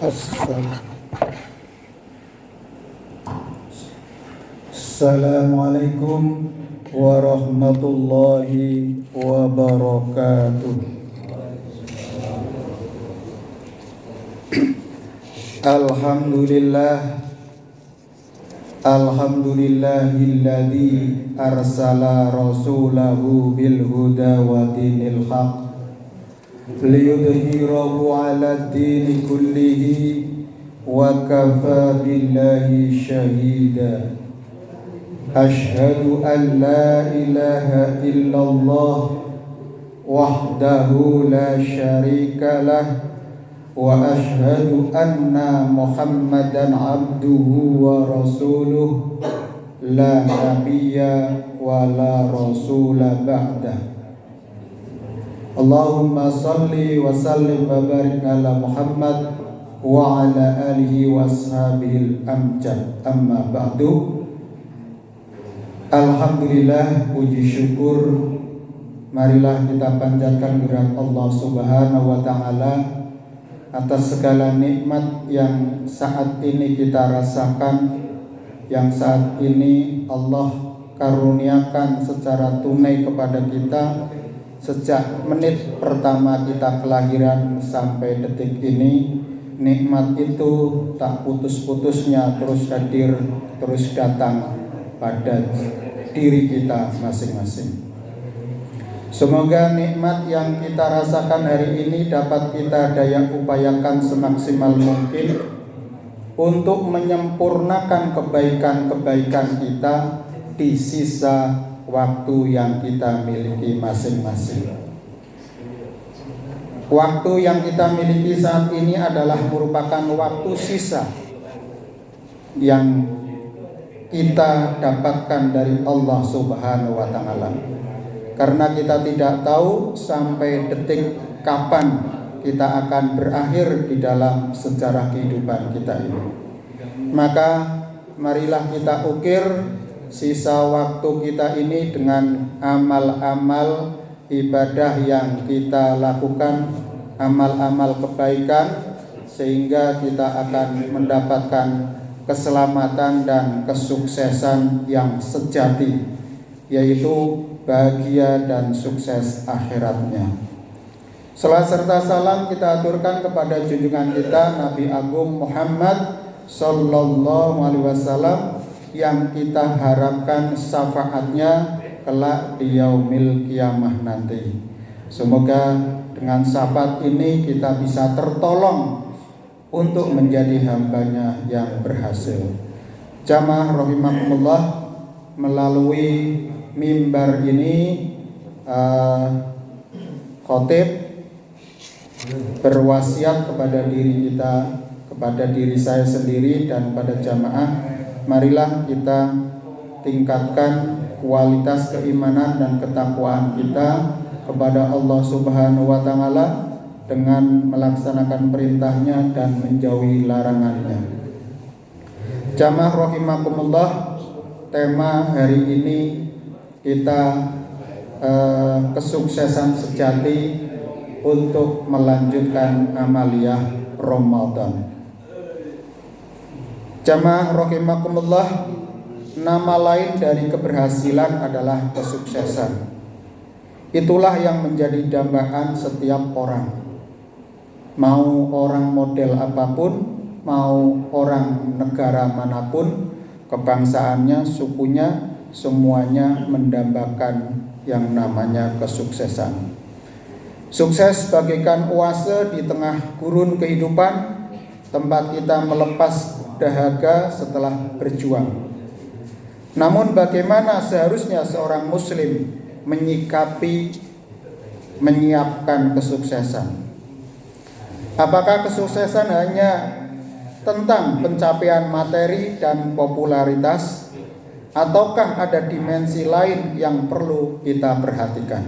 Assalamualaikum warahmatullahi wabarakatuh. Alhamdulillahilladzi arsala rasulahu bil huda wa dinil haq liyudhhirahu 'ala dini kullihi wa kafa billahi syahida. Ashhadu an la ilaha illallah wahdahu la syarika lah wa ashhadu anna Muhammadan abduhu wa rasuluh la nabiyya wa la rasula ba'dah. Allahumma salli wa sallim wa barik ala Muhammad wa ala alihi wa ashabihi al-amjad. Amma ba'du. Alhamdulillah, puji syukur marilah kita panjatkan kehadirat Allah Subhanahu wa taala atas segala nikmat yang saat ini kita rasakan, yang saat ini Allah karuniakan secara tunai kepada kita sejak menit pertama kita kelahiran sampai detik ini. Nikmat itu tak putus-putusnya terus hadir, terus datang pada diri kita masing-masing. Semoga nikmat yang kita rasakan hari ini dapat kita daya upayakan semaksimal mungkin untuk menyempurnakan kebaikan-kebaikan kita di sisa waktu yang kita miliki masing-masing. Waktu yang kita miliki saat ini adalah merupakan waktu sisa yang kita dapatkan dari Allah Subhanahu wa taala. Karena kita tidak tahu sampai detik kapan kita akan berakhir di dalam sejarah kehidupan kita ini. Maka marilah kita ukir sisa waktu kita ini dengan amal-amal ibadah yang kita lakukan, amal-amal kebaikan, sehingga kita akan mendapatkan keselamatan dan kesuksesan yang sejati, yaitu bahagia dan sukses akhiratnya. Salam serta salam kita aturkan kepada junjungan kita Nabi Agung Muhammad Sallallahu Alaihi Wasallam yang kita harapkan syafaatnya kelak di yaumil kiamah nanti. Semoga dengan syafaat ini kita bisa tertolong untuk menjadi hambanya yang berhasil. Jamaah rahimakumullah, melalui mimbar ini khotib berwasiat kepada diri kita, kepada diri saya sendiri dan pada jamaah, marilah kita tingkatkan kualitas keimanan dan ketakwaan kita kepada Allah Subhanahu wa taala dengan melaksanakan perintahnya dan menjauhi larangannya. Jamaah rahimakumullah, tema hari ini kita kesuksesan sejati untuk melanjutkan amaliyah Ramadan. Jamaah rahimakumullah, nama lain dari keberhasilan adalah kesuksesan. Itulah yang menjadi dambaan setiap orang. Mau orang model apapun, mau orang negara manapun, kebangsaannya, sukunya, semuanya mendambakan yang namanya kesuksesan. Sukses bagaikan oase di tengah gurun kehidupan, tempat kita melepas dahaga setelah berjuang. Namun bagaimana seharusnya seorang muslim menyiapkan kesuksesan? Apakah kesuksesan hanya tentang pencapaian materi dan popularitas, ataukah ada dimensi lain yang perlu kita perhatikan?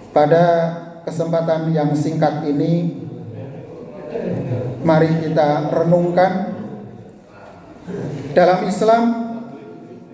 Pada kesempatan yang singkat ini, mari kita renungkan. Dalam Islam,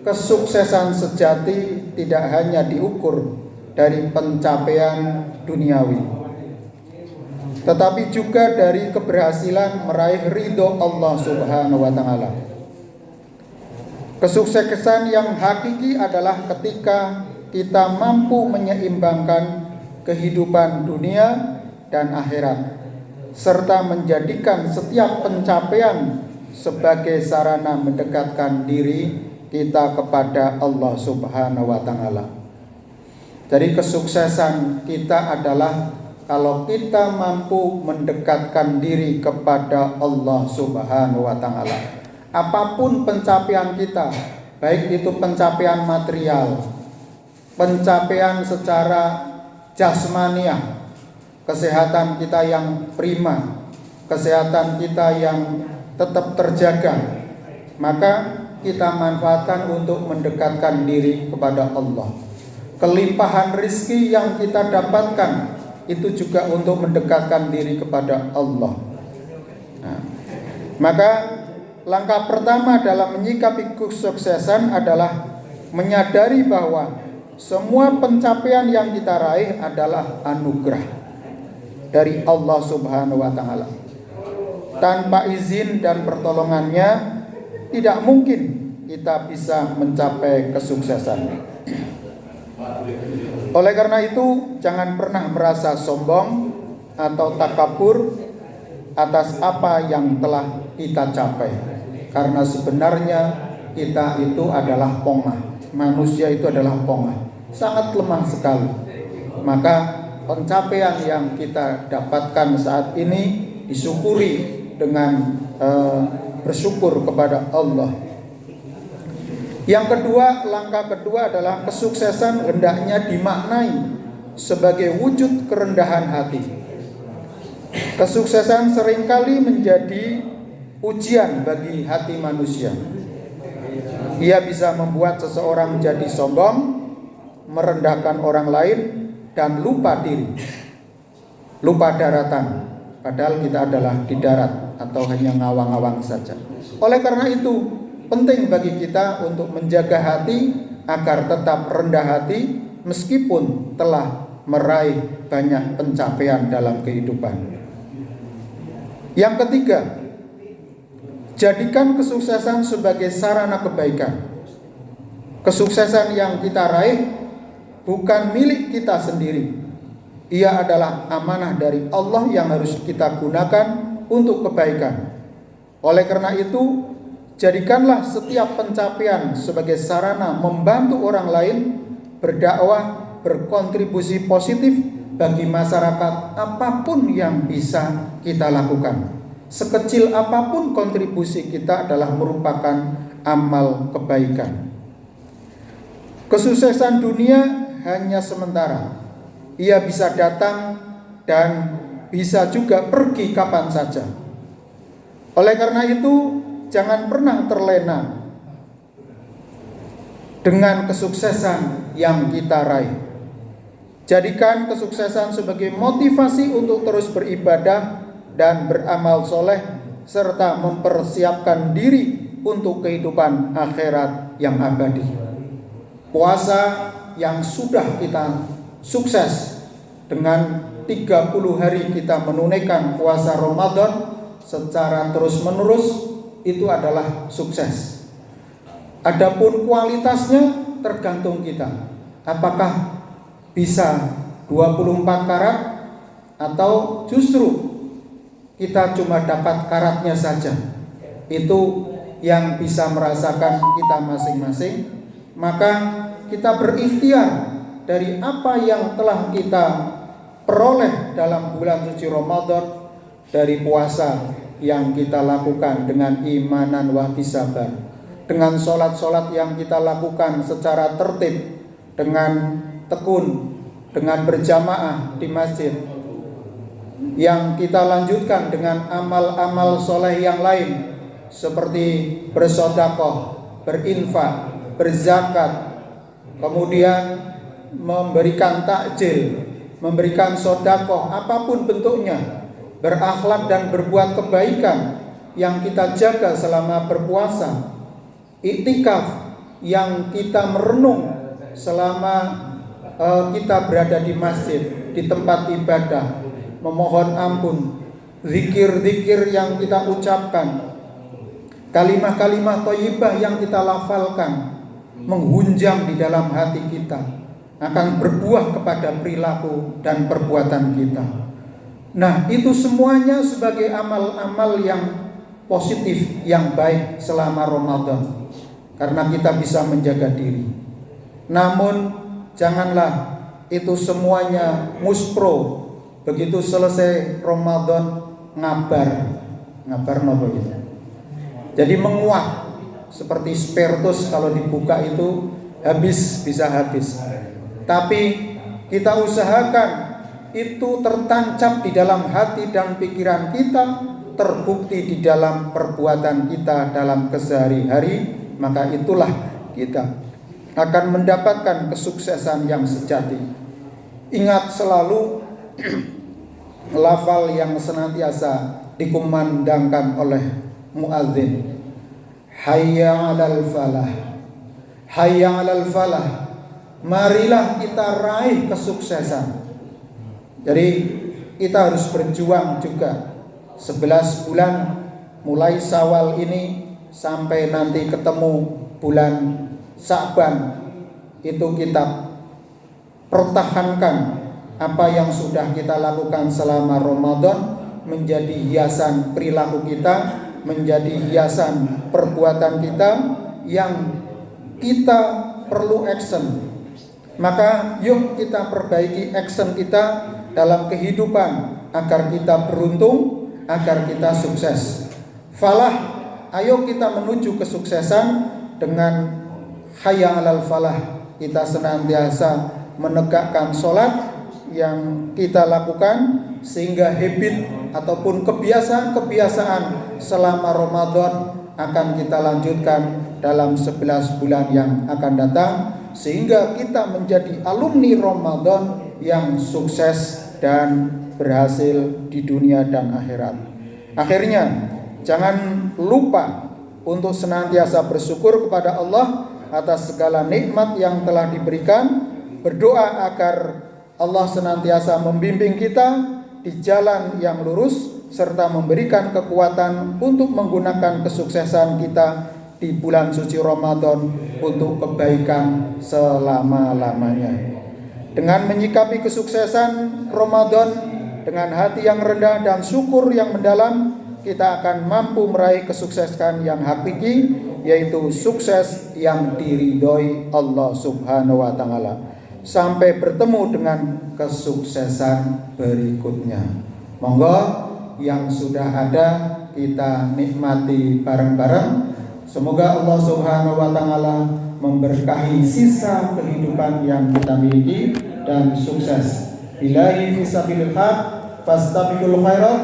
kesuksesan sejati tidak hanya diukur dari pencapaian duniawi, tetapi juga dari keberhasilan meraih ridho Allah Subhanahu wa Ta'ala. Kesuksesan yang hakiki adalah ketika kita mampu menyeimbangkan kehidupan dunia dan akhirat, serta menjadikan setiap pencapaian sebagai sarana mendekatkan diri kita kepada Allah Subhanahu wa Ta'ala. Jadi kesuksesan kita adalah kalau kita mampu mendekatkan diri kepada Allah Subhanahu wa Ta'ala. Apapun pencapaian kita, baik itu pencapaian material, pencapaian secara jasmaniah, kesehatan kita yang prima, kesehatan kita yang tetap terjaga, maka kita manfaatkan untuk mendekatkan diri kepada Allah. Kelimpahan rizki yang kita dapatkan itu juga untuk mendekatkan diri kepada Allah. Nah, maka langkah pertama dalam menyikapi kesuksesan adalah menyadari bahwa semua pencapaian yang kita raih adalah anugerah dari Allah Subhanahu wa Ta'ala. Tanpa izin dan pertolongannya tidak mungkin kita bisa mencapai kesuksesan. Oleh karena itu, jangan pernah merasa sombong atau takabur atas apa yang telah kita capai, karena sebenarnya kita itu adalah pongah. Manusia itu adalah pongah, sangat lemah sekali. Maka pencapaian yang kita dapatkan saat ini disyukuri dengan bersyukur kepada Allah. Yang kedua, langkah kedua adalah kesuksesan hendaknya dimaknai sebagai wujud kerendahan hati. Kesuksesan seringkali menjadi ujian bagi hati manusia. Ia bisa membuat seseorang jadi sombong, merendahkan orang lain, dan lupa diri, lupa daratan. Padahal kita adalah di darat atau hanya ngawang-ngawang saja. Oleh karena itu, penting bagi kita untuk menjaga hati agar tetap rendah hati meskipun telah meraih banyak pencapaian dalam kehidupan. Yang ketiga, jadikan kesuksesan sebagai sarana kebaikan. Kesuksesan yang kita raih bukan milik kita sendiri. Ia adalah amanah dari Allah yang harus kita gunakan untuk kebaikan. Oleh karena itu, jadikanlah setiap pencapaian sebagai sarana membantu orang lain, berdakwah, berkontribusi positif bagi masyarakat apapun yang bisa kita lakukan. Sekecil apapun kontribusi kita adalah merupakan amal kebaikan. Kesuksesan dunia hanya sementara. Ia bisa datang dan bisa juga pergi kapan saja. Oleh karena itu, jangan pernah terlena dengan kesuksesan yang kita raih. Jadikan kesuksesan sebagai motivasi untuk terus beribadah dan beramal soleh, serta mempersiapkan diri untuk kehidupan akhirat yang abadi. Puasa yang sudah kita sukses dengan 30 hari kita menunaikan puasa Ramadan secara terus-menerus, itu adalah sukses. Adapun kualitasnya tergantung kita. Apakah bisa 24 karat atau justru kita cuma dapat karatnya saja. Itu yang bisa merasakan kita masing-masing. Maka kita berikhtiar dari apa yang telah kita peroleh dalam bulan suci Ramadan, dari puasa yang kita lakukan dengan imanan wa ihtisaban, dengan sholat-sholat yang kita lakukan secara tertib, dengan tekun, dengan berjamaah di masjid, yang kita lanjutkan dengan amal-amal soleh yang lain seperti bersedekah, berinfak, berzakat, kemudian memberikan takjil, memberikan sedekah apapun bentuknya, berakhlak dan berbuat kebaikan yang kita jaga selama berpuasa, iktikaf yang kita merenung selama kita berada di masjid, di tempat ibadah, memohon ampun, zikir-zikir yang kita ucapkan, kalimah-kalimah thayyibah yang kita lafalkan, menghunjam di dalam hati kita, akan berbuah kepada perilaku dan perbuatan kita. Nah, itu semuanya sebagai amal-amal yang positif, yang baik selama Ramadan, karena kita bisa menjaga diri. Namun janganlah itu semuanya muspro, begitu selesai Ramadan ngabar nopo gitu. Jadi menguap seperti spiritus, kalau dibuka itu bisa habis. Tapi kita usahakan itu tertancap di dalam hati dan pikiran kita, terbukti di dalam perbuatan kita dalam kesehari-hari, maka itulah kita akan mendapatkan kesuksesan yang sejati. Ingat selalu lafal yang senantiasa dikumandangkan oleh muadzin, hayya 'alal falah, hayya 'alal falah. Marilah kita raih kesuksesan. Jadi kita harus berjuang juga 11 bulan mulai Syawal ini sampai nanti ketemu bulan Sa'ban, itu kita pertahankan apa yang sudah kita lakukan selama Ramadan menjadi hiasan perilaku kita, menjadi hiasan perbuatan kita yang kita perlu action. Maka yuk kita perbaiki action kita dalam kehidupan agar kita beruntung, agar kita sukses. Falah, ayo kita menuju kesuksesan dengan hayya 'alal falah. Kita senantiasa menegakkan sholat yang kita lakukan, sehingga habit ataupun kebiasaan-kebiasaan selama Ramadan akan kita lanjutkan dalam 11 bulan yang akan datang, sehingga kita menjadi alumni Ramadan yang sukses dan berhasil di dunia dan akhirat. Akhirnya, jangan lupa untuk senantiasa bersyukur kepada Allah atas segala nikmat yang telah diberikan. Berdoa agar Allah senantiasa membimbing kita di jalan yang lurus, serta memberikan kekuatan untuk menggunakan kesuksesan kita di bulan suci Ramadan untuk kebaikan selama-lamanya. Dengan menyikapi kesuksesan Ramadan dengan hati yang rendah dan syukur yang mendalam, kita akan mampu meraih kesuksesan yang hakiki, yaitu sukses yang diridhoi Allah Subhanahu wa taala. Sampai bertemu dengan kesuksesan berikutnya. Monggo yang sudah ada kita nikmati bareng-bareng. Semoga Allah Subhanahu wa taala memberkahi sisa kehidupan yang kita miliki dan sukses. Billahi fisabilillah, fastabiqul khairat.